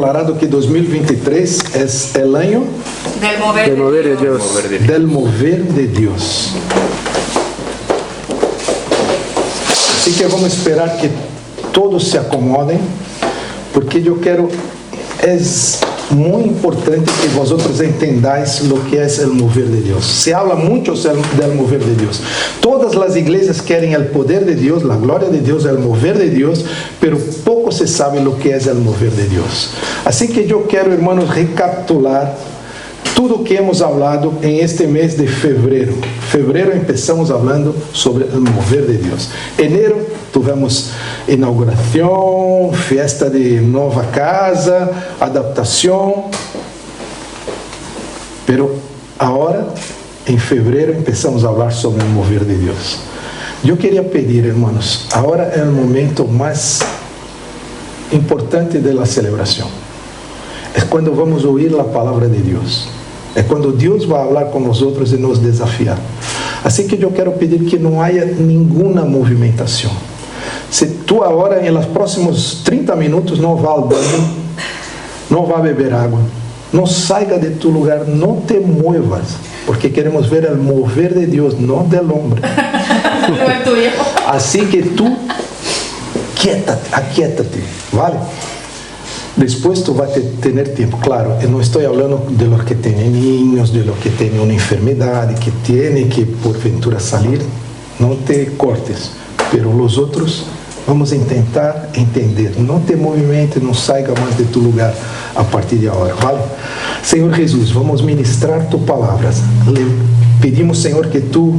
declarado que 2023 es el año del mover de Dios. del mover de Dios. Así que vamos a esperar que todos se acomoden, porque yo quiero, es muy importante que vosotros entendáis lo que es el mover de Dios. Se habla mucho del mover de Dios. Todas las iglesias quieren el poder de Dios, la gloria de Dios, el mover de Dios, pero poco se sabe lo que es el mover de Dios. Así que yo quiero, hermanos, recapitular tudo que hemos hablado en este mes de febrero. Febrero empezamos hablando sobre el mover de Dios. Enero tuvimos inauguración, fiesta de nueva casa, adaptación. Pero ahora, en febrero, empezamos a hablar sobre el mover de Dios. Yo quería pedir, hermanos, ahora es el momento más importante de la celebración. Es cuando vamos a oír la palabra de Dios. Es cuando Dios va a hablar con nosotros y nos desafiar. Así que yo quiero pedir que no haya ninguna movimentación. Si tú ahora en los próximos 30 minutos no va al baño, no va a beber agua, no salga de tu lugar, no te muevas, porque queremos ver el mover de Dios, no del hombre. No es tuyo. Así que tú, aquíétate, ¿vale? Después tú vas a tener tiempo. Claro, no estoy hablando de los que tienen niños, de los que tienen una enfermedad y que tienen que por ventura salir. No te cortes. Pero los otros vamos a intentar entender. No te movimentes, no salga más de tu lugar a partir de ahora, ¿vale? Señor Jesús, vamos a ministrar tus palabras. Le pedimos, Señor, que tú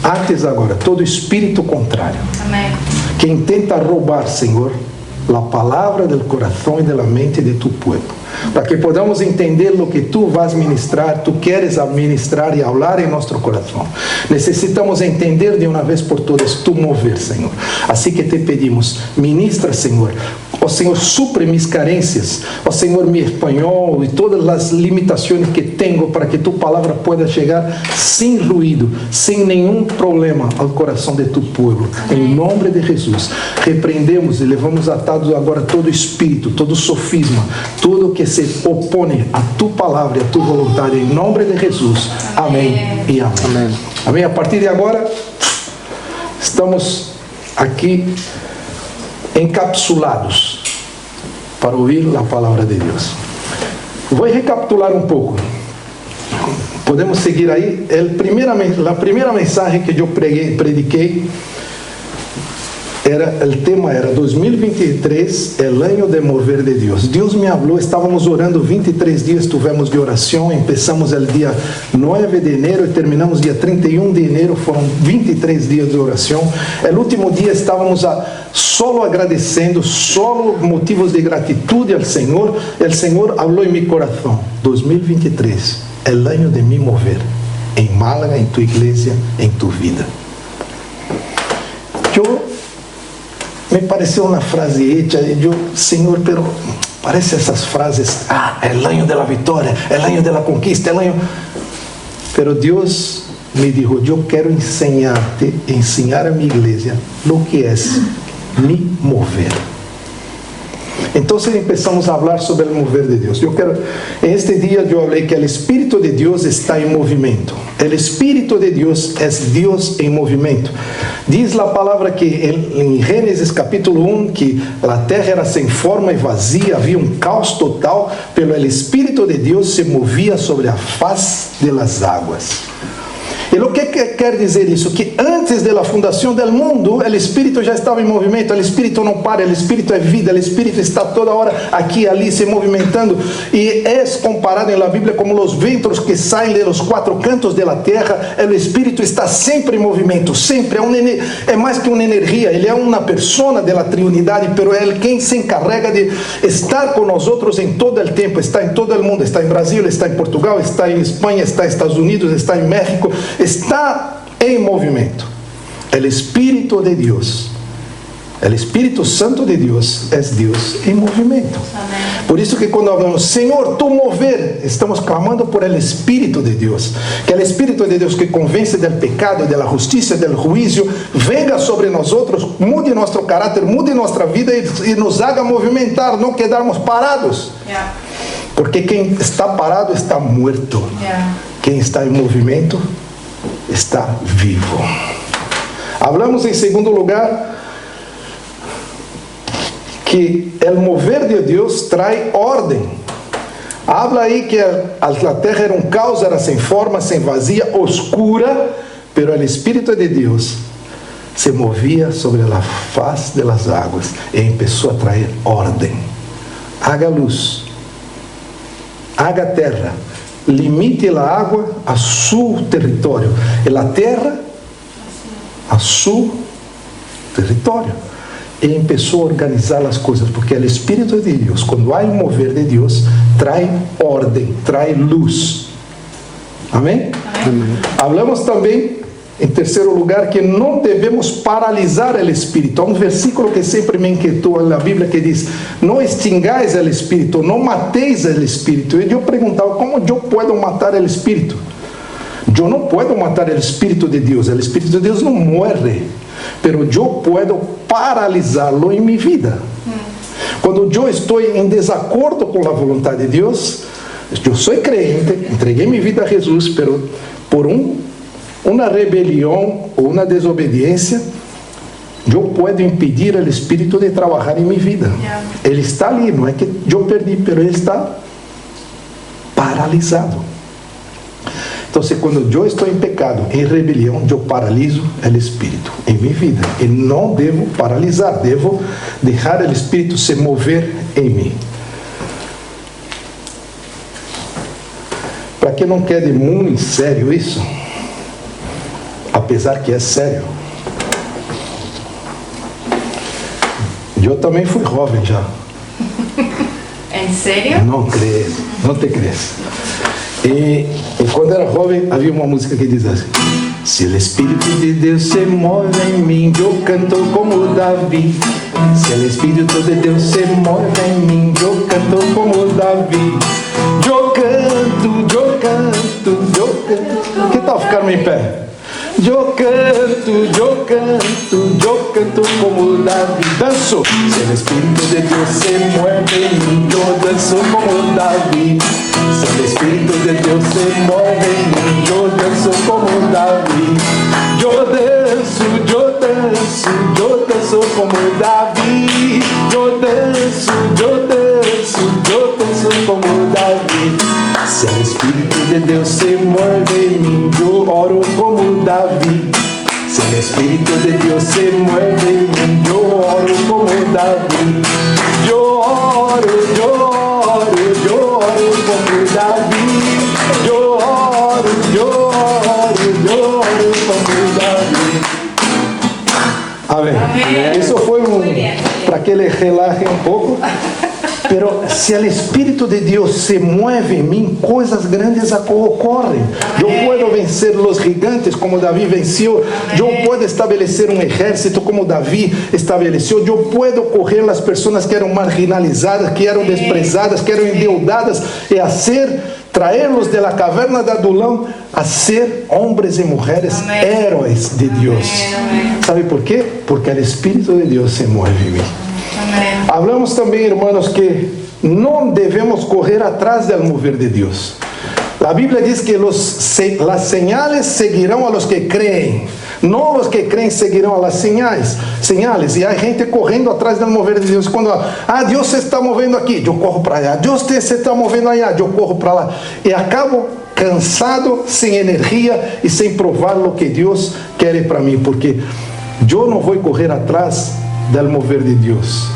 ates agora todo espírito contrário. Amém. Que intenta roubar, Senhor, la palabra del corazón y de la mente de tu pueblo, para que podamos entender lo que tú vas a ministrar, tú quieres administrar y hablar en nuestro corazón. Necesitamos entender de una vez por todas tu mover, Señor. Así que te pedimos, ministra, Señor. Oh Señor, supre mis carencias. Oh Señor, mi español y todas las limitaciones que tengo para que tu palabra pueda llegar sin ruido, sin ningún problema al corazón de tu pueblo. En nombre de Jesús, repreendemos y levamos atados agora todo espírito, todo sofisma, tudo que se opone a tu palavra, a tu vontade, em nome de Jesus. Amém e amém. Amém. Amém. A partir de agora, estamos aqui encapsulados para ouvir a palavra de Deus. Vou recapitular um pouco. Podemos seguir aí. A primeira mensagem que eu prediquei, el tema era 2023, el año de mover de Dios. Dios me habló, estábamos orando 23 días, tuvimos de oración, empezamos el día 9 de enero y terminamos día 31 de enero, fueron 23 días de oración. El último día estábamos solo agradeciendo, solo motivos de gratitud al Señor. El Señor habló en mi corazón, 2023, el año de mi mover, en Málaga, en tu iglesia, en tu vida. Me pareceu uma frase hecha, eu, Senhor, pero parece essas frases, é o ano da vitória, é o ano da conquista, é o ano... Pero Deus me dijo, eu quero ensinar-te, ensinar a minha igreja lo que é me mover. Então, começamos a falar sobre o mover de Deus. En este dia, eu falei que o Espírito de Deus está em movimento. O Espírito de Deus é Deus em movimento. Diz a palavra que em Gênesis capítulo 1, que a terra era sem forma e vazia, havia um caos total, pero o Espírito de Deus se movia sobre a faz de las águas. E o que quer dizer isso? Que antes da fundação do mundo, o Espírito já estava em movimento. O Espírito não para, o Espírito é vida, o Espírito está toda hora aqui e ali se movimentando. E é comparado na Bíblia como os ventos que saem de los quatro cantos da terra. O Espírito está sempre em movimento, sempre. É mais que uma energia, ele é uma persona da Trinidade, pero é quem se encarrega de estar com nós outros em todo o tempo. Está em todo o mundo, está em Brasil, está em Portugal, está em Espanha, está em Estados Unidos, está em México. Está em movimento. O Espírito de Deus O Espírito Santo de Deus é Deus em movimento. Amém. Por isso que quando falamos, Senhor, tu mover, estamos clamando por el Espírito de Deus. Que o Espírito de Deus que convence del pecado, da justiça, del juízo, venga sobre nós outros, mude nosso caráter, mude nossa vida e nos haga movimentar, não quedarmos parados. Yeah. Porque quem está parado está morto. Yeah. Quem está em movimento está vivo. Hablamos em segundo lugar que o mover de Deus traz ordem. Habla aí que a terra era um caos, era sem forma, sem vazia, oscura, pero o Espírito de Deus se movia sobre a faz das águas e começou a trazer ordem. Haga luz, haga terra, limite a água a seu território, e a terra a seu território. E começou a organizar as coisas, porque o Espírito de Deus, quando há um mover de Deus, traz ordem, traz luz. Amém? Amém. Hablamos também, em terceiro lugar, que não devemos paralisar o Espírito. Há um versículo que sempre me inquietou na Bíblia que diz: não extingais o Espírito, não mateis o Espírito. E eu perguntava, como eu posso matar o Espírito? Eu não posso matar o Espírito de Deus. O Espírito de Deus não morre, pero eu posso paralisá-lo em minha vida. Quando eu estou em desacordo com a vontade de Deus, eu sou crente, entreguei minha vida a Jesus, pero por uma rebelião ou uma desobediência, eu posso impedir o Espírito de trabalhar em minha vida. Ele está ali, não é que eu perdi, pero ele está paralisado. Então, quando eu estou em pecado, em rebelião, eu paraliso o Espírito em minha vida. E não devo paralisar, devo deixar o Espírito se mover em mim. Para que não quede muito sério isso, apesar que é sério, eu também fui jovem já. ¿En serio? Não crees, não te crees. E quando era jovem, havia uma música que diz assim: se o Espírito de Deus se move em mim, eu canto como Davi. Se o Espírito de Deus se move em mim, eu canto como Davi. Eu canto, eu canto, eu canto. Que tal ficarmos em pé? Eu canto, eu canto, eu canto como Davi. Danço. Se o Espírito de Deus se move em mim, eu danço como Davi. Se o Espírito de Deus se move em mim, eu danço como Davi. Eu danço, eu danço, eu danço como Davi. Eu danço, eu danço, eu danço como Davi. Se o Espírito de Deus se move em mim, eu oro como Davi. Se o Espírito de Deus se move em mim, eu oro como Davi. Eu oro, eu oro, eu oro como Davi. Eu oro, eu oro, eu oro como Davi. Amém. Amém. Isso foi para que ele relaxe um pouco. Pero se o Espírito de Deus se move em mim, coisas grandes ocorrem. Eu posso vencer os gigantes como Davi venceu. Eu posso estabelecer um exército como Davi estabeleceu. Eu posso correr as pessoas que eram marginalizadas, que eram desprezadas, que eram endeudadas, e traê-los da caverna de Adulão a ser homens e mulheres heróis de Deus. Sabe por quê? Porque o Espírito de Deus se move em mim. Amém. Hablamos também, irmãos, que não devemos correr atrás do mover de Deus. A Bíblia diz que as señales seguirão a los que creem. Não os que creem seguirão as señales. E há gente correndo atrás do mover de Deus. Quando Deus se está movendo aqui, eu corro para allá. Deus se está movendo allá, eu corro para lá. E acabo cansado, sem energia e sem provar o que Deus quer para mim, porque eu não vou correr atrás do mover de Deus.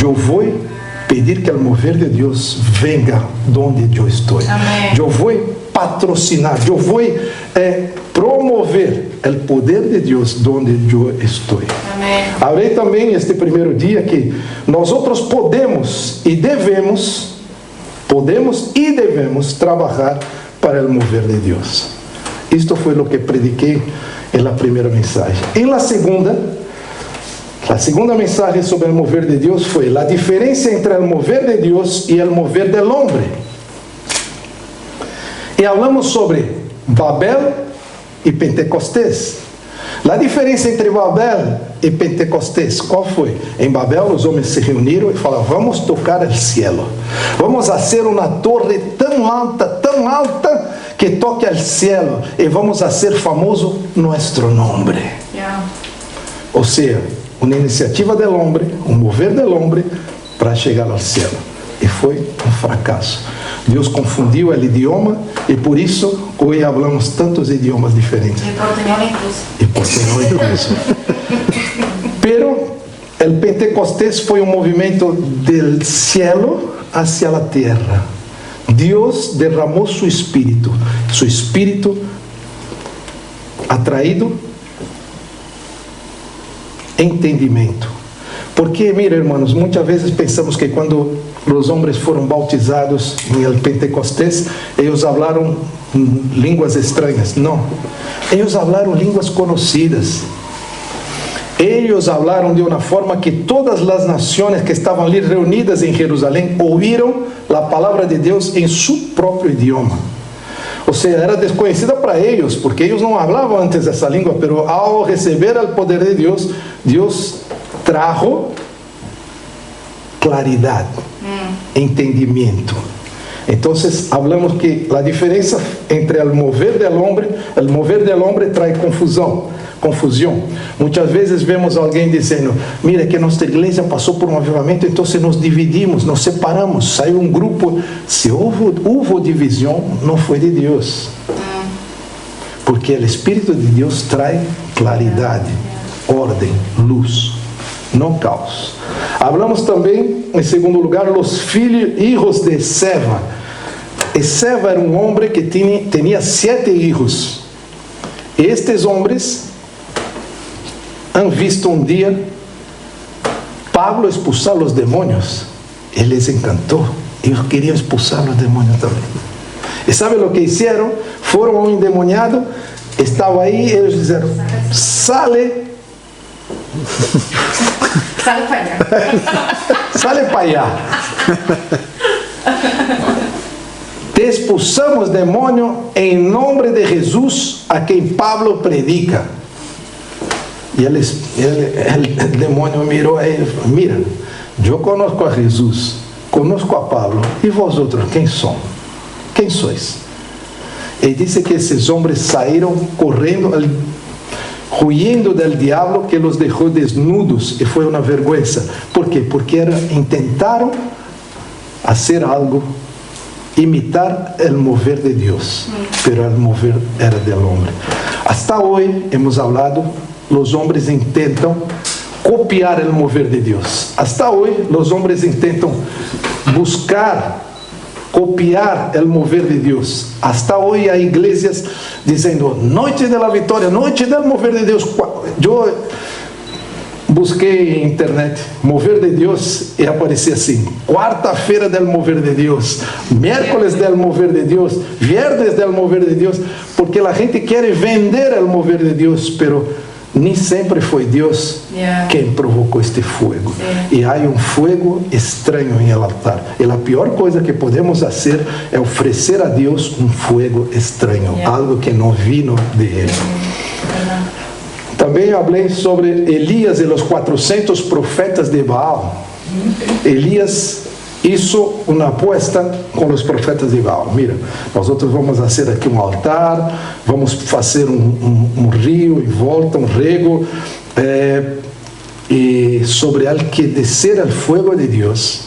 Eu vou pedir que o mover de Deus venga donde eu estou. Amém. Eu vou patrocinar, eu vou promover o poder de Deus donde eu estou. Amém. Hablei também este primeiro dia que nós outros podemos e devemos trabalhar para o mover de Deus. Isto foi o que prediquei na primeira mensagem. E na segunda, La segunda mensaje sobre el mover de Dios fue la diferencia entre el mover de Dios y el mover del hombre. Y hablamos sobre Babel y Pentecostés. La diferença entre Babel e Pentecostés, qual foi? Em Babel os homens se reuniram e falaram, vamos tocar o cielo. Vamos fazer uma torre tão alta, que toque ao cielo. E vamos fazer famoso nosso nome. Yeah. Ou seja, uma iniciativa do homem, um mover do homem para chegar ao cielo. E foi um fracasso. Deus confundiu o idioma e por isso hoje falamos tantos idiomas diferentes. Y portuñol incluso. E portuñol incluso. Pero el Pentecostés foi um movimento del cielo hacia la tierra. Deus derramou su espírito atraído entendimento. Porque, mira, hermanos, muitas vezes pensamos que quando os homens foram bautizados em el Pentecostés, eles falaram línguas estranhas. Não. Eles falaram línguas conhecidas. Eles falaram de uma forma que todas as nações que estavam ali reunidas em Jerusalém ouviram a palavra de Deus em seu próprio idioma. Ou seja, era desconhecida para eles, porque eles não falavam antes essa língua, mas ao receber o poder de Deus, Deus trajo claridade, entendimento. Então, hablamos que a diferença entre o mover del homem traz confusão. Muitas vezes vemos alguém dizendo, mira que nossa igreja passou por um avivamento, então nos dividimos, nos separamos, saiu um grupo. Se houve divisão, não foi de Deus. Porque o Espírito de Deus traz claridade, ordem, luz, não caos. Hablamos também, em segundo lugar, os filhos de Seva. E Seva era um homem que tinha 7 filhos. Estes homens han visto um dia Pablo expulsar os demônios. Ele les encantou. Eles queriam expulsar os demônios também. E sabe o que fizeram? Foram a um endemoniado, estava aí, eles disseram, sale. Sale para allá. Sale para allá. Te expulsamos demônio em nome de Jesus, a quem Pablo predica. E o demônio mirou a ele e falou, mira, eu conosco a Jesus, conosco a Pablo, e vosotros, quem são? Quem sois? E disse que esses homens saíram correndo, huyendo del diablo que los deixou desnudos, e foi uma vergonha. ¿Por quê? Porque intentaram fazer algo, imitar el mover de Deus, pero el mover era del hombre. Hasta hoy hemos hablado, los hombres intentam copiar el mover de Deus. Hasta hoy los hombres intentam buscar copiar el mover de Deus. Hasta hoy há iglesias dizendo, noite de la vitória, noite del mover de Deus. Eu busquei em internet, mover de Deus, e aparecia assim, quarta-feira del mover de Deus, miércoles del mover de Deus, viernes del mover de Deus, porque a gente quer vender el mover de Deus, pero nem sempre foi Deus quem provocou este fogo. E há um fogo estranho em el altar. E a pior coisa que podemos fazer é oferecer a Deus um fogo estranho, algo que não vino de Ele. Também falei sobre Elias e os 400 profetas de Baal. Elias hizo uma aposta com os profetas de Baal. Mira, nós vamos fazer aqui um altar, vamos fazer um rio em volta, um rego, e sobre el que descer o fogo de Deus.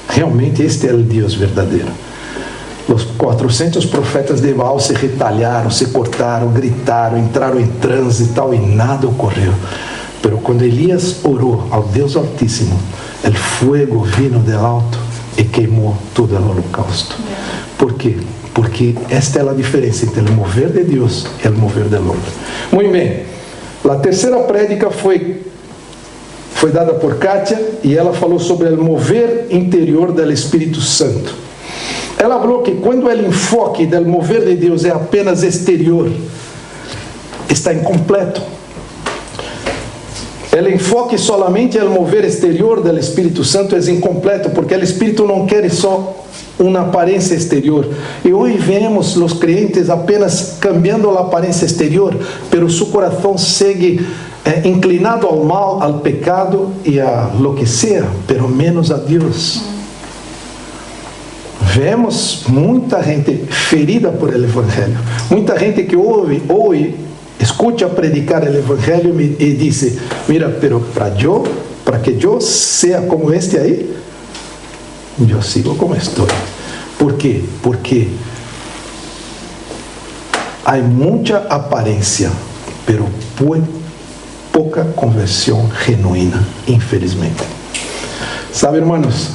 Realmente este é o Deus verdadeiro. Os 400 profetas de Baal se retalharam, se cortaram, gritaram, entraram em transe e tal, e nada ocorreu. Pero quando Elias orou ao Deus Altíssimo, o fogo vino del alto e queimou todo o holocausto. Por quê? Porque esta é a diferença entre o mover de Deus e o mover del homem. Muito bem. A terceira prédica foi dada por Kátia, e ela falou sobre o mover interior do Espírito Santo. Ela falou que quando o enfoque do mover de Deus é apenas exterior, está incompleto. El enfoque solamente al mover exterior del Espíritu Santo es incompleto, porque el Espíritu no quiere só una apariencia exterior. Y hoy vemos los creyentes apenas cambiando la apariencia exterior, pero su corazón sigue inclinado al mal, al pecado y a lo que sea, pero menos a Dios. Vemos muita gente ferida por el Evangelho. Muita gente que hoy escucha predicar el Evangelho y dice, mira, pero para que yo sea como este ahí, yo sigo como estoy. ¿Por qué? Porque hay mucha apariencia, pero poca conversión genuina, infelizmente. ¿Sabe, hermanos?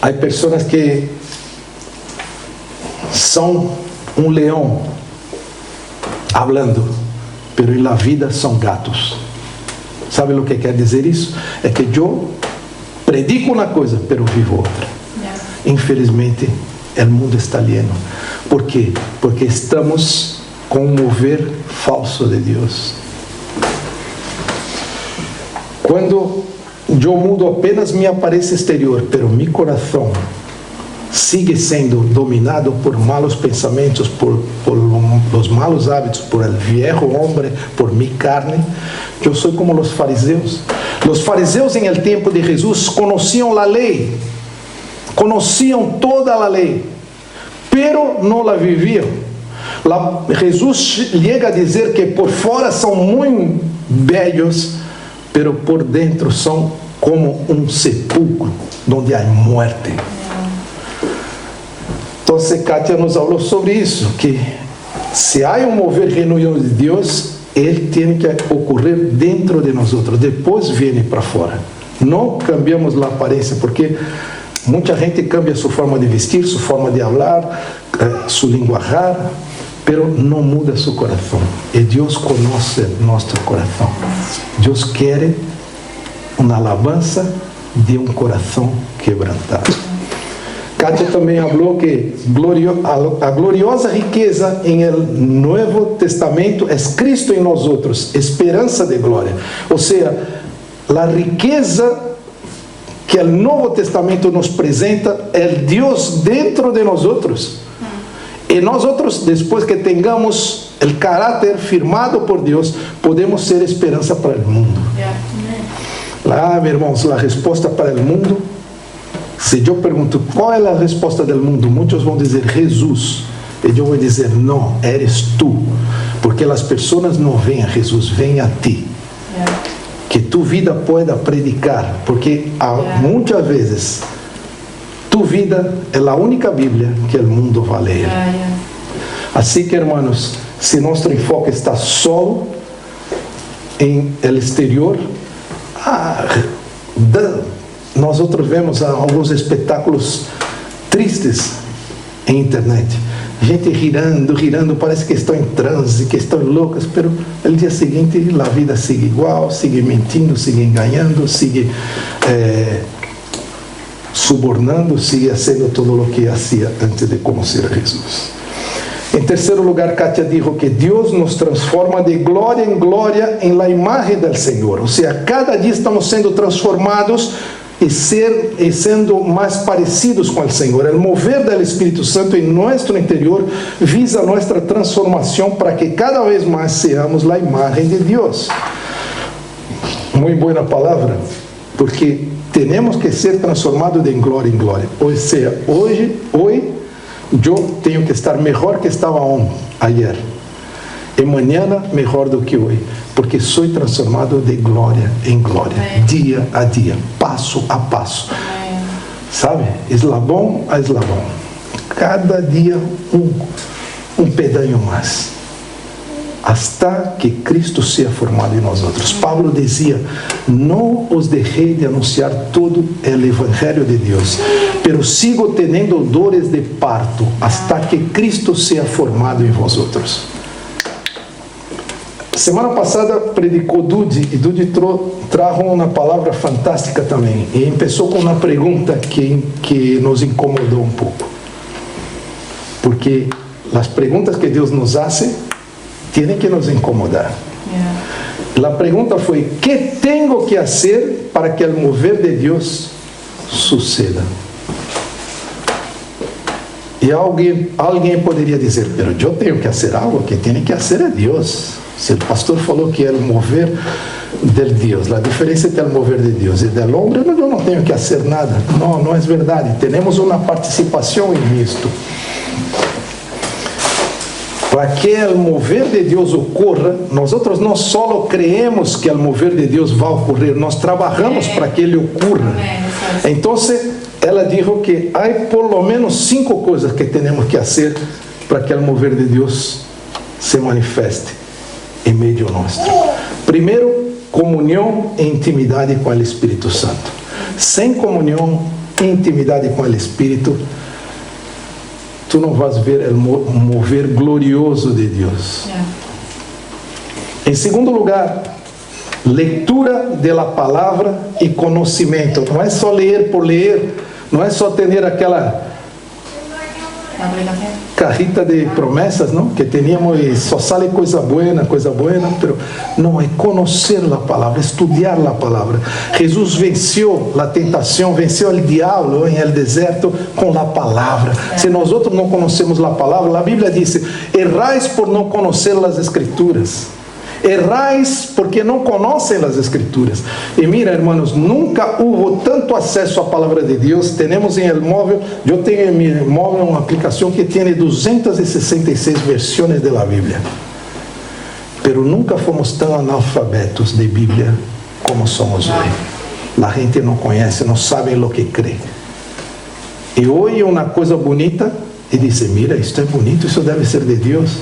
Hay personas que son un león hablando, pero en la vida son gatos. ¿Sabe lo que quer dizer isso? É que eu predico uma coisa, pero vivo outra. Infelizmente, o mundo está lleno. ¿Por quê? Porque estamos com um mover falso de Deus. Quando eu mudo apenas minha aparência exterior, pero meu coração sigue sendo dominado por malos pensamentos, por los malos hábitos, por el viejo hombre, por mi carne, eu sou como os fariseus. Os fariseus em el tempo de Jesus conheciam a lei, conheciam toda a lei, pero não la viviam. Jesus chega a dizer que por fora são muito belos, pero por dentro são como um sepulcro, onde há morte. Então, Kátia nos falou sobre isso, que se há um mover genuíno de Deus, ele tem que ocorrer dentro de nós outros, depois vem para fora. Não cambiamos a aparência, porque muita gente cambia sua forma de vestir, sua forma de falar, seu linguajar, pero não muda seu coração. E Deus conhece nosso coração. Deus quer uma alabança de um coração quebrantado. Kátia também falou que a gloriosa riqueza em el Novo Testamento é Cristo em nós outros, esperança de glória. Ou seja, a riqueza que o Novo Testamento nos apresenta é Deus dentro de nós outros. E nós outros, depois que tenhamos o caráter firmado por Deus, podemos ser esperança para o mundo. Lá, meus irmãos, a resposta para o mundo, se eu pergunto qual é a resposta do mundo, muitos vão dizer Jesus, e eu vou dizer não, eres tu, porque as pessoas não vêm a Jesus, vêm a ti. Que tu vida pueda predicar, porque muitas vezes tu vida é a única Bíblia que o mundo vai ler. Assim que, hermanos, se nosso enfoque está só em el exterior, nós outros vemos alguns espetáculos tristes em internet. Gente girando, parece que estão em transe, que estão loucas, mas no dia seguinte a vida sigue igual, sigue mentindo, sigue enganando, sigue subornando, sigue fazendo tudo o que fazia antes de conhecer a Jesus. Em terceiro lugar, Kátia dijo que Deus nos transforma de glória em glória em la imagen del Senhor. Ou seja, cada dia estamos sendo transformados e sendo mais parecidos com o Senhor. O mover do Espírito Santo em nosso interior visa nossa transformação para que cada vez mais seamos a imagem de Deus. Muito boa palavra, porque temos que ser transformados de glória em glória. Ou seja, hoje eu tenho que estar melhor que estava ayer. E amanhã melhor do que hoje, porque sou transformado de glória em glória, dia a dia, passo a passo. Sabe? Eslabão a eslabão. Cada dia um pedaço mais. Hasta que Cristo seja formado em nós outros. Pablo dizia: não os deixei de anunciar todo o Evangelho de Deus, pero sigo tendo dores de parto, hasta que Cristo seja formado em vós outros. Semana passada predicou Dudi, e Dudi trajo uma palavra fantástica também, e começou com uma pergunta que nos incomodou um pouco, porque as perguntas que Deus nos hace tienen que nos incomodar. La pregunta foi: ¿qué tengo que hacer para que el mover de Dios suceda? E alguém poderia dizer: pero eu tenho que fazer algo, que tem que fazer é Deus. Se o pastor falou que é o mover de Deus, a diferença entre o mover de Deus e do homem, eu não tenho que fazer nada. Não, não é verdade. Temos uma participação nisto. Para que o mover de Deus ocorra, nós não só creemos que o mover de Deus vai ocorrer, nós trabalhamos para que ele ocorra. Então, ela disse que há por lo menos 5 coisas que temos que fazer para que o mover de Deus se manifeste em meio nosso. Primeiro, comunhão e intimidade com o Espírito Santo. Sem comunhão e intimidade com o Espírito, tu não vas ver o mover glorioso de Deus. Em segundo lugar, leitura da palavra e conhecimento. Não é só ler por ler, não é só ter aquela carrita de promessas, não? Que teníamos e só sale coisa boa, pero não, é conhecer a palavra, estudar a palavra. Jesus venceu a tentação, venceu o diabo em el deserto com a palavra. Se nós outros não conhecemos a palavra, a Bíblia diz: errais por não conhecer as Escrituras. Errais porque não conhecem as Escrituras. E mira, hermanos, nunca houve tanto acesso à palavra de Deus. Temos em el móvel, eu tenho em meu móvel uma aplicação que tem 266 versões da Bíblia. Pero nunca fomos tão analfabetos de Bíblia como somos hoje. A gente não conhece, não sabe o que crê. E hoje uma coisa bonita e diz: mira, isto é bonito, isso deve ser de Deus.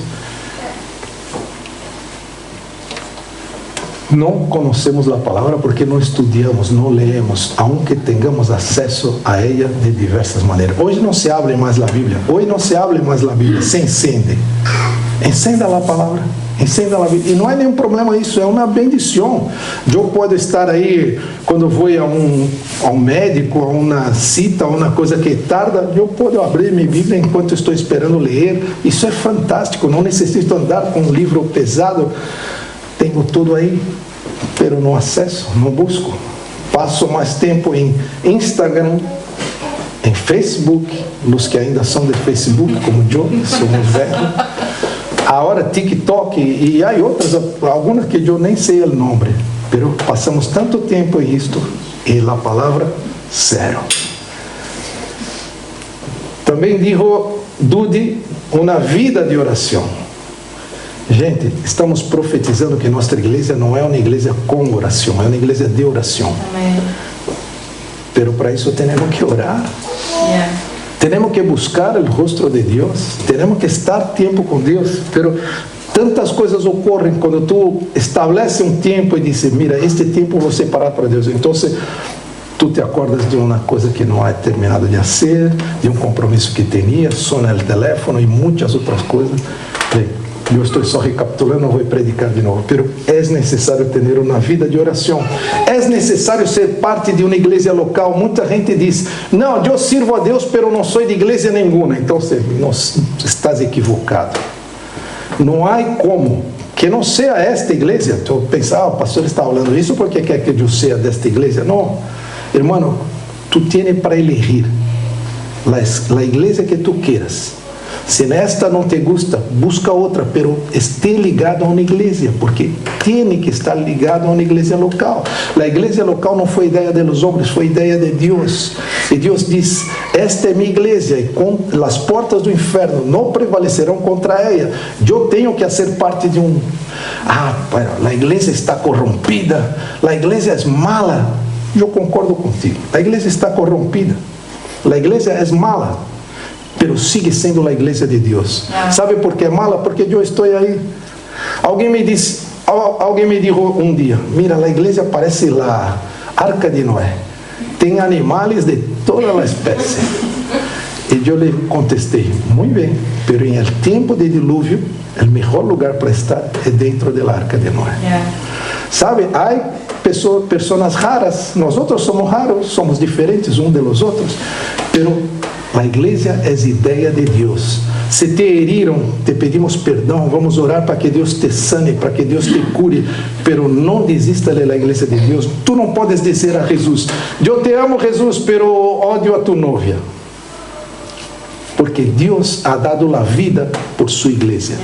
Não conhecemos a palavra porque não estudamos, não leemos, aunque tenhamos acesso a ela de diversas maneiras. Hoje não se abre mais a Bíblia. Hoje não se abre mais a Bíblia. Se encende. Encenda a palavra. Encenda a Bíblia. E não é nenhum problema isso, é uma bendição. Eu posso estar aí, quando vou a um médico, a uma cita, a uma coisa que tarda, eu posso abrir minha Bíblia enquanto estou esperando ler. Isso é fantástico. Não necessito andar com um livro pesado. Tenho tudo aí, pero não acesso, não busco. Passo mais tempo em Instagram, em Facebook, os que ainda são de Facebook, como eu, somos velhos. Agora TikTok e há outras, algumas que eu nem sei o nome, pero passamos tanto tempo em isto e a palavra zero. Também dijo Dudy, uma vida de oração. Gente, estamos profetizando que nossa igreja não é uma igreja com oração, é uma igreja de oração. Amém. Pero para isso temos que orar. Temos que buscar o rosto de Deus. Temos que estar tempo com Deus. Pero tantas coisas ocorrem quando tu estabelece um tempo e diz: mira, este tempo vou separar para Deus. Então, tu te acordas de uma coisa que não é terminado de fazer, de um compromisso que tinha, sona o telefone e muitas outras coisas. Eu estou só recapitulando, não vou predicar de novo, pero é necessário ter uma vida de oração. É necessário ser parte de uma igreja local. Muita gente diz: não, eu sirvo a Deus, pero não sou de igreja nenhuma. Então, estás equivocado. Não há como que não seja esta igreja. Tu pensa: o pastor está falando isso porque quer que eu seja desta igreja. Não, irmão, tu tienes para elegir a igreja que tu queiras. Se nesta não te gusta, busca outra, pero esteja ligado a uma igreja, porque tem que estar ligado a uma igreja local. A igreja local não foi ideia dos homens, foi ideia de Deus. E Deus diz: esta é minha igreja, e as portas do inferno não prevalecerão contra ela. Eu tenho que ser parte de um... a igreja está corrompida, a igreja é mala. Eu concordo contigo, a igreja está corrompida, a igreja é mala. Pero sigue sendo a igreja de Deus. Sabe por que é mala? Porque eu estou aí. Alguém me disse um dia: mira, a igreja parece a arca de Noé. Tem animais de toda a espécie. E eu lhe contestei: muito bem, pero em el tempo de dilúvio, o melhor lugar para estar é dentro da arca de Noé. Sabe, há pessoas raras. Nós outros somos raros, somos diferentes uns dos outros. Pero A igreja é ideia de Deus. Se te heriram, te pedimos perdão, vamos orar para que Deus te sane, para que Deus te cure, pero não desista da igreja de Deus. Tu não podes dizer a Jesus: eu te amo, Jesus, pero odio a tu novia. Porque Deus ha dado a vida por sua igreja.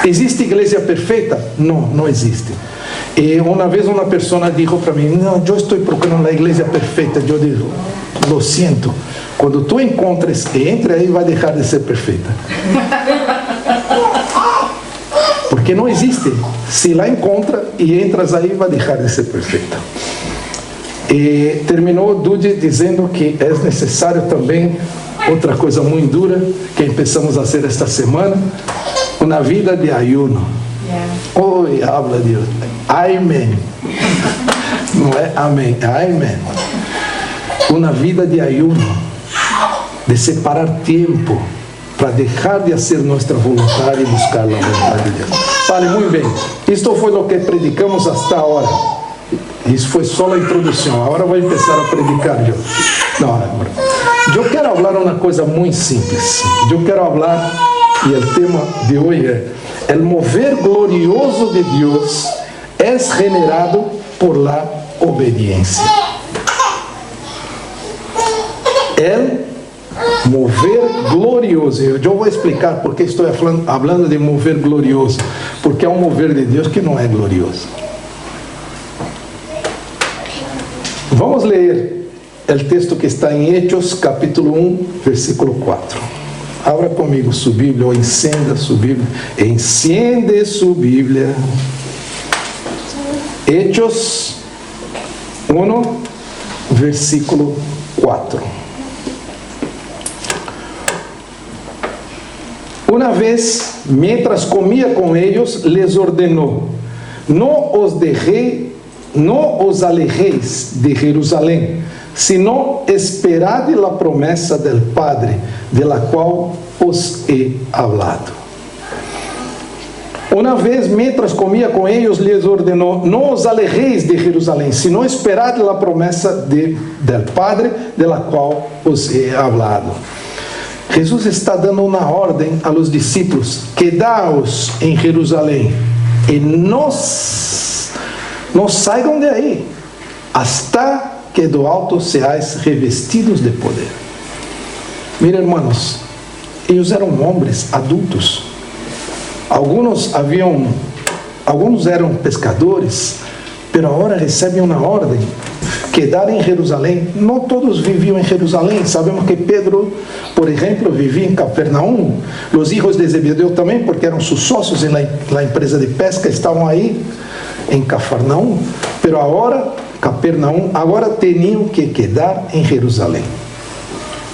Existe igreja perfeita? Não, não existe. E uma vez uma pessoa disse para mim: não, eu estou procurando a igreja perfeita. Eu digo: lo siento. Quando tu encontres e entre aí, vai deixar de ser perfeita. Porque não existe. Se lá encontra e entras aí, vai deixar de ser perfeita. E terminou Dude dizendo que é necessário também outra coisa muito dura que começamos a fazer esta semana, uma vida de ayuno. Oi, habla Deus. Amém. Não é amém, é amém. Uma vida de ayuno, de separar tempo para deixar de fazer nossa vontade e buscar a vontade de Deus. Vale, muito bem. Isto foi o que predicamos hasta agora. Isso foi só a introdução. Agora vou começar a predicar eu. Não, agora. Eu quero falar uma coisa muito simples. Eu quero falar, e o tema de hoje é: o mover glorioso de Deus é generado por la obediência. El mover glorioso. Eu vou explicar por que estou falando de mover glorioso. Porque é um mover de Deus que não é glorioso. Vamos ler o texto que está em Hechos, capítulo 1, versículo 4. Abra comigo sua Bíblia, ou encenda sua Bíblia. Enciende sua Bíblia. Hechos 1, versículo 4. Uma vez, mientras comia com eles, les ordenou: não os alejéis de Jerusalém, sino esperad la promessa del Padre, de la qual os he hablado. Uma vez, mientras comia com eles, les ordenou: não os alejéis de Jerusalém, sino esperad la promessa del Padre, de la qual os he hablado. Jesus está dando uma ordem a los discípulos: quedaos em Jerusalém e não saiam de aí, hasta que do alto seais revestidos de poder. Mira, hermanos, eles eram homens adultos. Alguns eram pescadores, pero agora recebem uma ordem: quedar em Jerusalém. Não todos viviam em Jerusalém. Sabemos que Pedro, por exemplo, vivia em Capernaum. Os filhos de Zebedeu também, porque eram seus sócios na empresa de pesca, estavam aí em Cafarnaum. Pero agora, Capernaum, agora tinham que quedar em Jerusalém.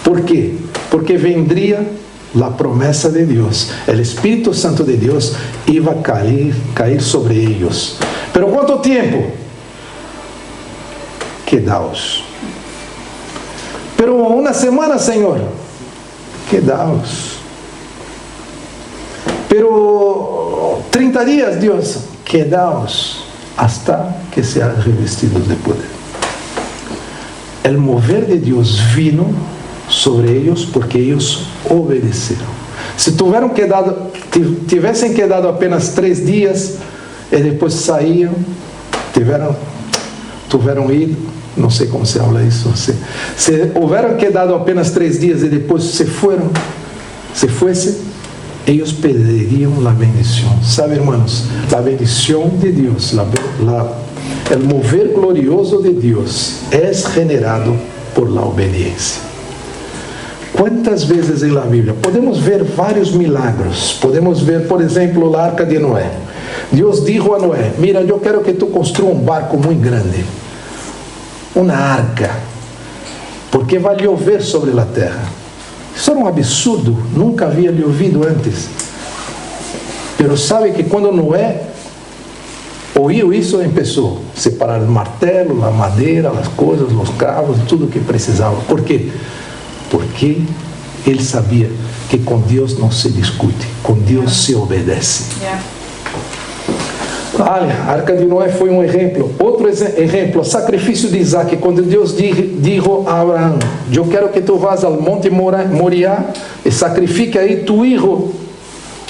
Por quê? Porque vendria a promessa de Deus. O Espírito Santo de Deus ia cair sobre eles. Pero quanto tempo? Quedaos. Pero uma semana, Senhor. Quedaos. Pero 30 dias, Deus. Quedaos. Hasta que sean revestidos de poder. El mover de Deus vino sobre eles porque eles obedeceram. Se tivessem quedado apenas 3 dias e depois saíam, tiveram ido, não sei como se fala isso. Se houveram quedado apenas 3 dias e depois se fossem, eles perderiam a bendição. Sabe, irmãos, a bendição de Deus, o mover glorioso de Deus é generado por la obediência. Quantas vezes na Bíblia podemos ver vários milagros? Podemos ver, por exemplo, a arca de Noé. Deus disse a Noé: mira, eu quero que tu construa um barco muito grande, uma arca, porque vai chover sobre a terra. Isso era um absurdo, nunca havia ouvido antes. Pero sabe que quando Noé ouviu isso, começou a separar o martelo, a madeira, as coisas, os cravos, tudo o que precisava. Por quê? Porque ele sabia que com Deus não se discute, com Deus se obedece. Olha, a Arca de Noé foi um exemplo. Outro exemplo, o sacrifício de Isaac, quando Deus disse a Abraão: eu quero que tu vás ao monte Moriá e sacrifique aí tu filho,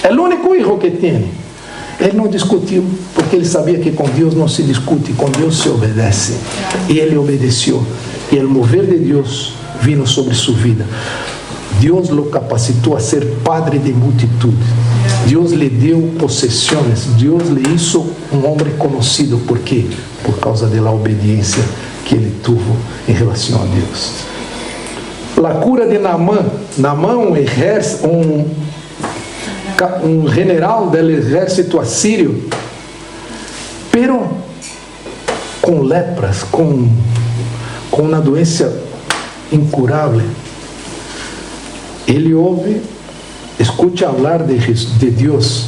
é o único filho que tem. Ele não discutiu, porque ele sabia que com Deus não se discute, com Deus se obedece. E ele obedeceu, e o mover de Deus vino sobre sua vida. Deus o capacitou a ser padre de multitud. Deus lhe deu possessões. Deus lhe hizo um homem conhecido. ¿Por quê? Por causa da obediência que ele tuvo em relação a Deus. A cura de Naamã. Naamã, um general do exército assírio, pero com lepras, com uma doença incurável. Ele ouve, escuta falar de Deus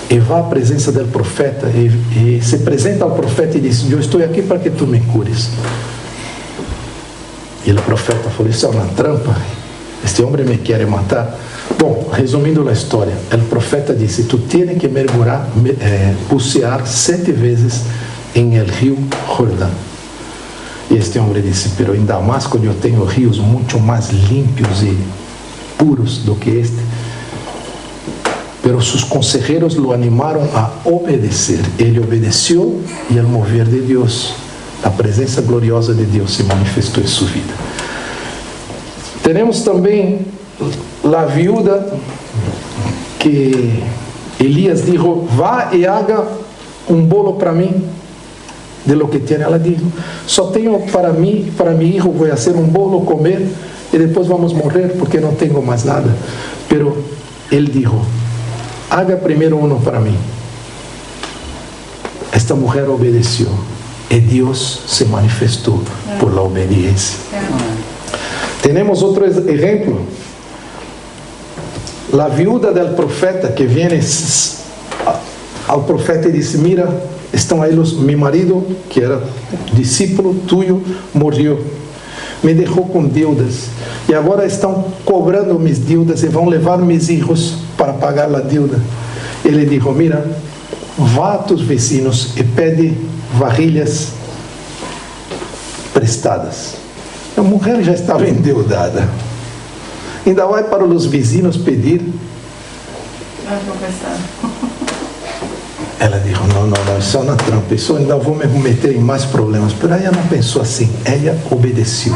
e vai à presença do profeta e se apresenta ao profeta e diz: eu estou aqui para que tu me cures. E o profeta falou: isso é uma trampa, este homem me quer matar. Bom, resumindo a história, o profeta disse: tu tens que mergulhar, bucear 7 vezes em el rio Jordão. E este homem disse: pero em Damasco eu tenho rios muito mais limpios e puros do que este. Pero sus consejeros lo animaram a obedecer. Ele obedeceu e ao mover de Deus, a presença gloriosa de Deus se manifestou em sua vida. Temos também a viúva que Elias disse: vá e haga um bolo para mim de lo que tem. Ela disse: só tenho para mim, para meu filho, vou fazer um bolo, comer e depois vamos morrer porque não tenho mais nada. Pero ele disse: haga primeiro uno para mim. Esta mulher obedeceu e Deus se manifestou por la obediência. Temos outro exemplo. A viúva do profeta que vem ao profeta e diz: mira, estão aí meu marido, que era discípulo tuyo, morreu, me deixou com deudas e agora estão cobrando mis deudas e vão levar meus filhos para pagar a deuda. Ele disse: mira, vá a tus vecinos e pede varilhas prestadas. A mulher já estava endeudada, ainda vai para os vizinhos pedir. Ela disse: não, isso é uma trampa, isso ainda vou me meter em mais problemas. Mas ela não pensou assim, ela obedeceu.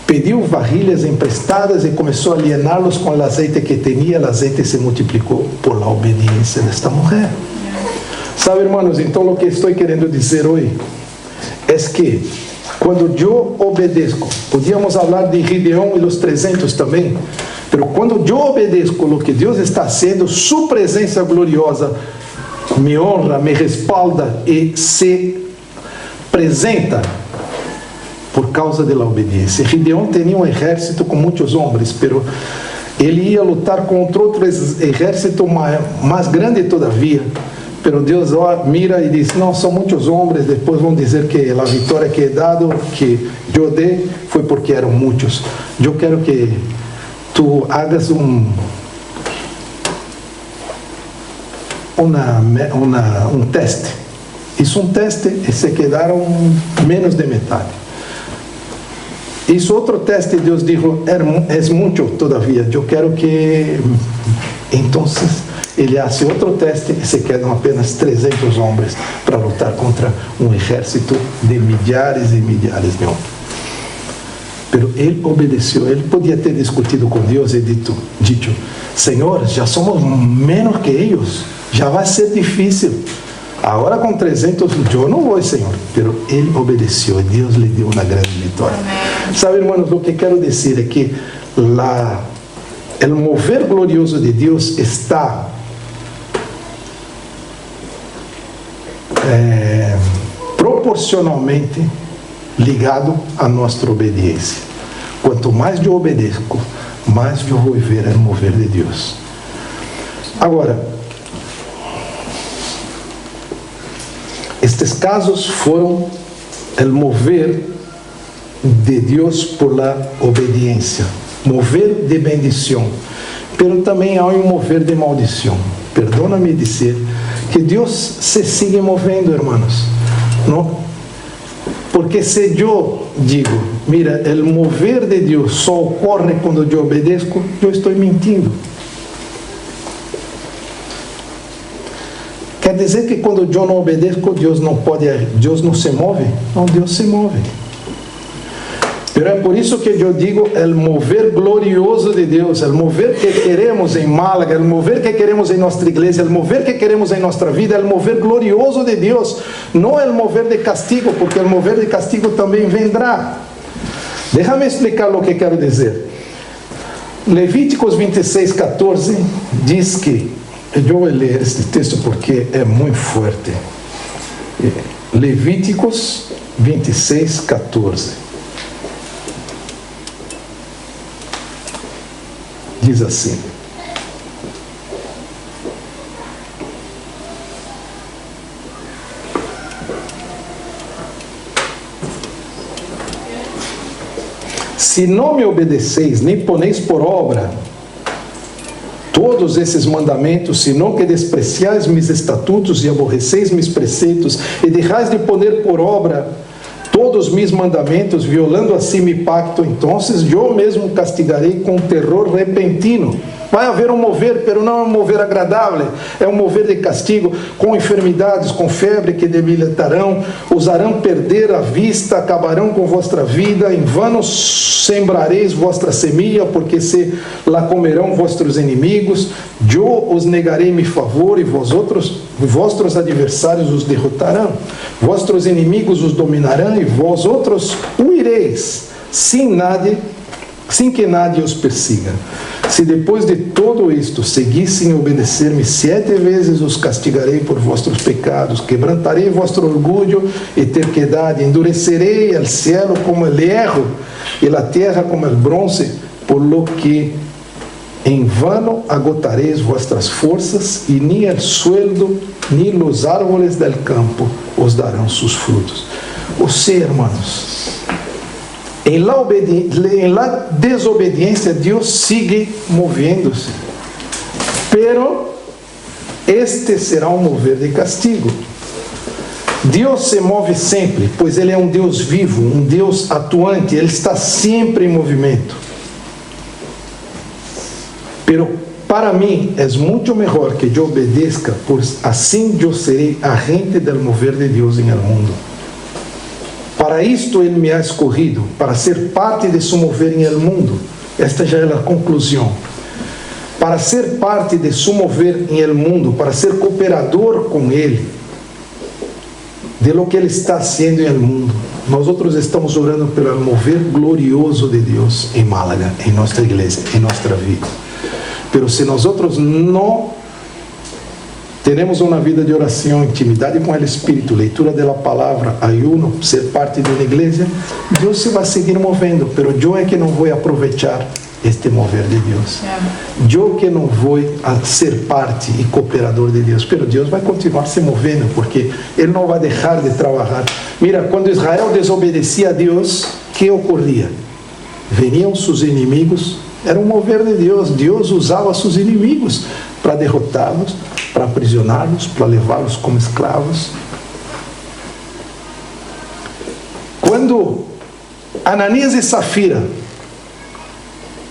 Pediu varilhas emprestadas e começou a aliená-los com o azeite que tinha. O azeite se multiplicou por la obediência desta mulher. Sabe, irmãos, então o que estou querendo dizer hoje é que quando eu obedeço, podíamos falar de Gideão e os 300 também, mas quando eu obedeço o que Deus está fazendo, sua presença gloriosa me honra, me respalda e se apresenta por causa da obediência. Gideão tinha um exército com muitos homens, mas ele ia lutar contra outro exército mais grande todavia. Pero Deus mira e diz: não, são muitos homens. Depois vão dizer que a vitória que é dado, que eu dei, foi porque eram muitos. Eu quero que tu hagas um teste. Isso um teste e se quedaram menos de metade. Isso outro teste, Deus disse: é muito todavia. Eu quero que então ele faz outro teste e se quedam apenas 300 homens para lutar contra um exército de milhares e milhares de homens. Mas ele obedeceu. Ele podia ter discutido com Deus e dito: Senhor, já somos menos que eles, já vai ser difícil. Agora com 300 eu não vou, Senhor. Mas ele obedeceu e Deus lhe deu uma grande vitória. Amém. Sabe, irmãos, o que quero dizer é que o mover glorioso de Deus está proporcionalmente ligado à nossa obediência. Quanto mais eu obedeço, mais eu vou ver o mover de Deus. Agora, estes casos foram o mover de Deus por la obediência, mover de bendição. pero também há um mover de maldição. Perdona-me dizer que Deus se sigue movendo, hermanos, não? Porque se eu digo, mira, o mover de Deus só ocorre quando eu obedeço, eu estou mentindo. Quer dizer que quando eu não obedeço, Deus não se move? Não, Deus se move. Pero é por isso que eu digo, o mover glorioso de Deus, o mover que queremos em Málaga, o mover que queremos em nossa igreja, o mover que queremos em nossa vida, o mover glorioso de Deus, não é o mover de castigo, porque o mover de castigo também vendrá. Déjame explicar o que quero dizer. Levíticos 26:14 diz que, eu vou ler este texto porque é muito forte. Levíticos 26:14. Diz assim: se não me obedeceis, nem poneis por obra todos esses mandamentos, senão que despreciais meus estatutos e aborreceis meus preceitos, e deixais de poner por obra todos meus mandamentos, violando assim meu pacto, então eu mesmo castigarei com terror repentino. Vai haver um mover, pero não é um mover agradável, é um mover de castigo, com enfermidades, com febre que debilitarão, os harão perder a vista, acabarão com vossa vida, em vano sembrareis vossa semilla, porque se la comerão vossos inimigos, eu os negarei meu favor, e vossos adversários os derrotarão, vossos inimigos os dominarão, e vós outros huireis, sem que nadie os persiga. Se depois de todo isto seguissem a obedecer-me 7 vezes, os castigarei por vossos pecados, quebrantarei vosso orgulho e terquedade, endurecerei o cielo como el hierro e a terra como el bronze, por lo que em vano agotareis vossas forças, e nem el sueldo, nem os árvores del campo os darão seus frutos. Ou seja, hermanos, em la desobediência, Deus sigue moviendo-se. Pero este será um mover de castigo. Deus se move sempre, pois Ele é um Deus vivo, um Deus atuante, Ele está sempre em movimento. Pero para mim é muito melhor que eu obedeça, pois assim eu serei agente del mover de Deus em el mundo. Para isto Ele me ha escorrido, para ser parte de su mover em el mundo. Esta já é a conclusão. Para ser parte de su mover em el mundo, para ser cooperador com Ele, de lo que Ele está haciendo em el mundo. Nós outros estamos orando pelo mover glorioso de Deus em Málaga, em nossa igreja, em nossa vida. Pero se nós outros não temos uma vida de oração, intimidade com o Espírito, leitura da palavra, ayuno, ser parte de uma igreja, Deus se vai seguir movendo, pero eu é que não vou aproveitar este mover de Deus. Eu que não vou ser parte e cooperador de Deus, pero Deus vai continuar se movendo, porque Ele não vai deixar de trabalhar. Mira, quando Israel desobedecia a Deus, o que ocorria? Veniam seus inimigos, era um mover de Deus. Deus usava seus inimigos para derrotá-los, para aprisioná-los, para levá-los como escravos. Quando Ananias e Safira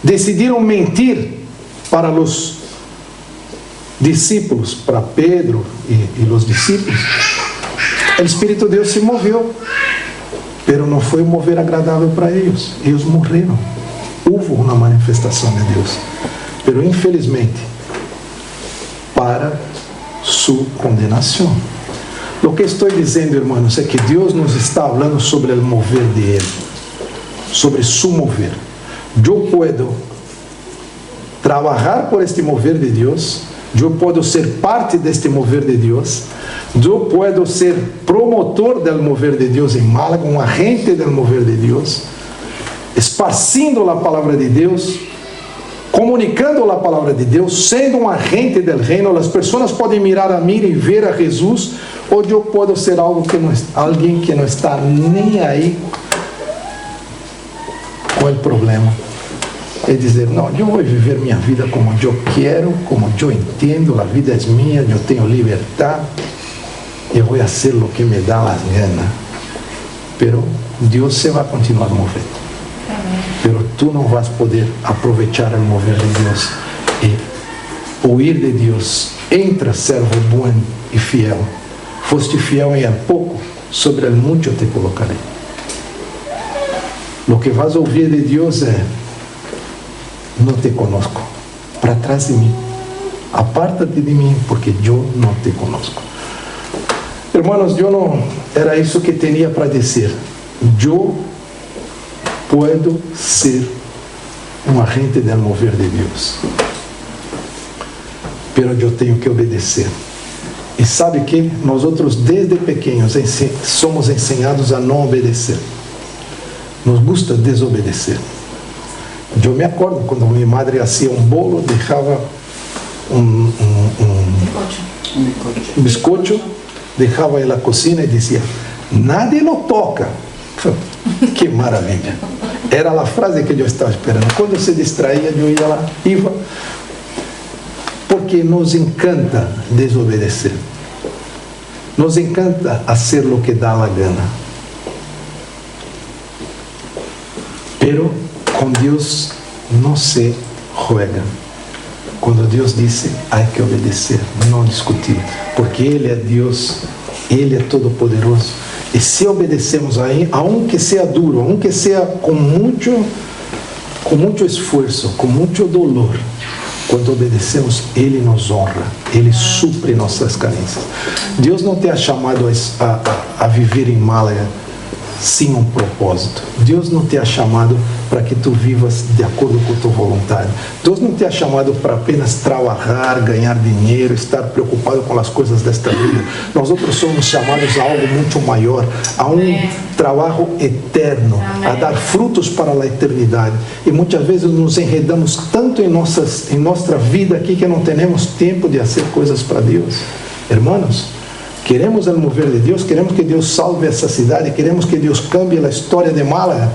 decidiram mentir para os discípulos, para Pedro e os discípulos, o Espírito de Deus se moveu, pero não foi um mover agradável para eles. Eles morreram. Houve uma manifestação de Deus, pero infelizmente para sua condenação. O que estou dizendo, irmãos, é que Deus nos está falando sobre o mover de Ele, sobre su mover. Eu puedo trabalhar por este mover de Deus, eu posso ser parte deste mover de Deus, eu posso ser promotor do mover de Deus em Málaga, um agente do mover de Deus, esparcindo a palavra de Deus, comunicando a palavra de Deus, sendo um agente do reino. As pessoas podem mirar a mim e ver a Jesus, ou eu posso ser alguém que não está nem aí com o problema. e dizer, não, eu vou viver minha vida como eu quero, como eu entendo, a vida é minha, eu tenho liberdade, eu vou fazer o que me dá las ganas. Pero Deus se vai continuar movendo. Pero tu não vas poder aproveitar o mover de Deus e ouvir de Deus. Entra, servo bom e fiel. Foste fiel em pouco, sobre el mucho te colocarei. Lo que vas a ouvir de Deus é: não te conosco, para trás de mim, apártate de mim, porque eu não te conosco. Hermanos, eu não era isso que tinha para dizer. Eu puedo ser um agente del mover de Deus, pero eu tenho que obedecer. E sabe que nós outros desde pequenos somos ensinados a não obedecer. Nos gusta desobedecer. Eu me acordo quando minha madre fazia um bolo, deixava um biscoito, deixava ele na cozinha e dizia: nadie lo toca. Que maravilha! Era a frase que eu estava esperando. Quando se distraía, eu ia lá, porque nos encanta desobedecer. Nos encanta fazer o que dá a gana. Pero com Deus não se juega. Quando Deus disse, há que obedecer, não discutir, porque Ele é Deus, Ele é todo-poderoso. E se obedecemos a Ele, aunque seja duro, aunque seja com muito esforço, com muito dolor, quando obedecemos, Ele nos honra, Ele supre nossas carências. Deus não te ha chamado a viver em Málaga sem um propósito. Deus não te ha chamado para que tu vivas de acordo com a tua vontade. Deus não te ha chamado para apenas trabalhar, ganhar dinheiro, estar preocupado com as coisas desta vida. Nós outros somos chamados a algo muito maior, a um trabalho eterno, a dar frutos para a eternidade. E muitas vezes nos enredamos tanto em nossa vida aqui que não temos tempo de fazer coisas para Deus. Irmãos, queremos o mover de Deus, queremos que Deus salve essa cidade, queremos que Deus cambie a história de Málaga,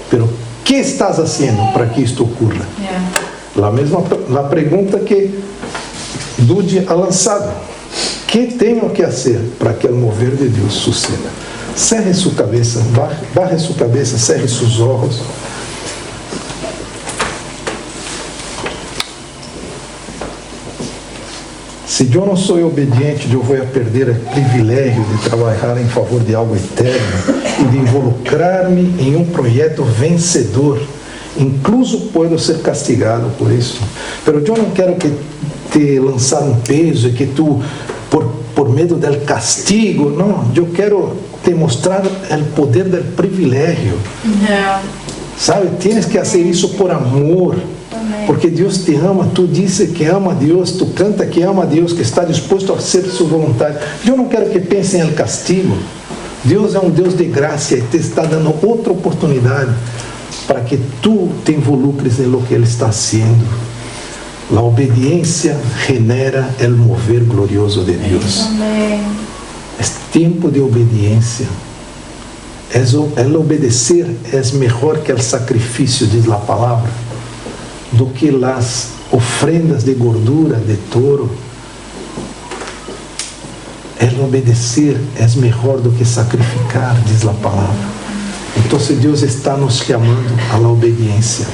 pero ¿qué estás haciendo para que isto ocurra? A pergunta que Dude ha lançado: ¿qué tenho que fazer para que o mover de Deus suceda? Cerre sua cabeça, barre sua cabeça, cerre seus olhos. Se eu não sou obediente, eu vou perder o privilégio de trabalhar em favor de algo eterno e de involucrar-me em um projeto vencedor. Incluso posso ser castigado por isso. Mas eu não quero que te lançar um peso e que tu, por medo do castigo, não. Eu quero te mostrar o poder do privilégio. Não. Sabe, tienes que fazer isso por amor. Porque Deus te ama, tu disse que ama a Deus, tu canta que ama a Deus, que está disposto a ser sua vontade. Eu não quero que pensem em castigo. Deus é um Deus de graça e te está dando outra oportunidade para que tu te involucres em lo que Ele está haciendo. A obediência genera o mover glorioso de Deus. É tempo de obediência. El obedecer é melhor que o sacrifício, diz a palavra, do que as ofrendas de gordura de touro. El obedecer é melhor do que sacrificar, diz a palavra. Então Deus está nos chamando à obediência.